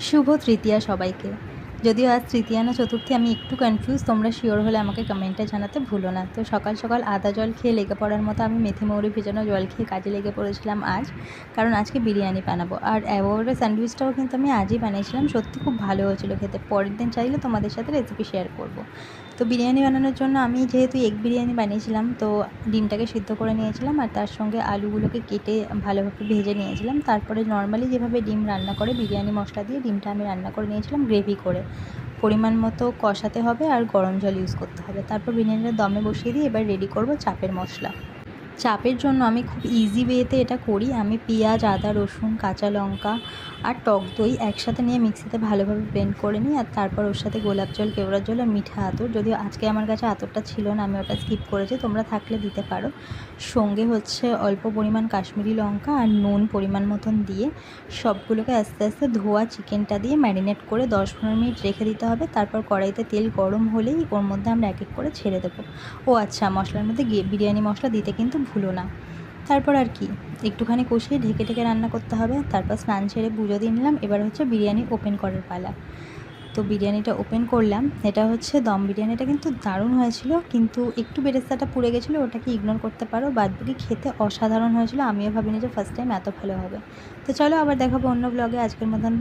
শুভ তৃতীয়া সবাইকে। যদিও আজ তৃতীয়া না চতুর্থী আমি একটু কনফিউজ, তোমরা শিওর হলে আমাকে কমেন্টে জানাতে ভুলো না। তো সকাল সকাল আদা জল খেয়ে লেগে পড়ার মতো আমি মেথি মৌরি ভেজানো জল খেয়ে কাজে লেগে পড়েছিলাম আজ, কারণ আজকে বিরিয়ানি বানাবো। আর অ্যাভোকাডো স্যান্ডউইচটাও কিন্তু আমি আজই বানিয়েছিলাম, সত্যি খুব ভালো হয়েছিল খেতে। পরের দিন চাইলে তোমাদের সাথে রেসিপি শেয়ার করব। তো বিরিয়ানি বানানোর জন্য আমি যেহেতু এগ বিরিয়ানি বানিয়েছিলাম, তো ডিমটাকে সিদ্ধ করে নিয়েছিলাম আর তার সঙ্গে আলুগুলোকে কেটে ভালোভাবে ভেজে নিয়েছিলাম। তারপরে নর্মালি যেভাবে ডিম রান্না করে বিরিয়ানি মশলা দিয়ে ডিমটা আমি রান্না করে নিয়েছিলাম গ্রেভি করে। পরিমাণ মতো কষাতে হবে আর গরম জল ইউজ করতে হবে। তারপর বিরিয়ানিটা দমে বসিয়ে দিয়ে এবার রেডি করব চাপের মশলা। চাপের জন্য আমি খুব ইজি ওয়েতে এটা করি। আমি পেঁয়াজ, আদা, রসুন, কাঁচা লঙ্কা আর টক দই একসাথে নিয়ে মিক্সিতে ভালোভাবে ব্লেন্ড করে নিই। আর তারপর ওর সাথে গোলাপ জল, কেওড়ার জল আর মিঠা আতর, যদিও আজকে আমার কাছে আতরটা ছিল না, আমি ওটা স্কিপ করেছি, তোমরা থাকলে দিতে পারো। সঙ্গে হচ্ছে অল্প পরিমাণ কাশ্মীরি লঙ্কা আর নুন পরিমাণ মতন দিয়ে সবগুলোকে আস্তে আস্তে ধোয়া চিকেনটা দিয়ে ম্যারিনেট করে 10-15 মিনিট রেখে দিতে হবে। তারপর কড়াইতে তেল গরম হলেই ওর মধ্যে আমরা এক এক করে ছেড়ে দেবো। ও আচ্ছা, মশলার মধ্যে বিরিয়ানি মশলা দিতে কিন্তু ভুলো না। তারপর আর কি, একটুখানি কষিয়ে ঢেকে ঢেকে রান্না করতে হবে। তারপর স্নান সেরে পুজো দিয়ে নিলাম। এবার হচ্ছে বিরিয়ানি ওপেন করার পালা। তো বিরিয়ানিটা ওপেন করলাম। এটা হচ্ছে দম বিরিয়ানিটা কিন্তু দারুণ হয়েছিল, কিন্তু একটু বেরেস্তাটা পুড়ে গেছিলো, ওটাকে ইগনোর করতে পারো। বাদবাকি খেতে অসাধারণ হয়েছিল। আমিও ভাবিনি যে ফার্স্ট টাইম এত ভালো হবে। তো চলো আবার দেখাবো অন্য ব্লগে। আজকের মতন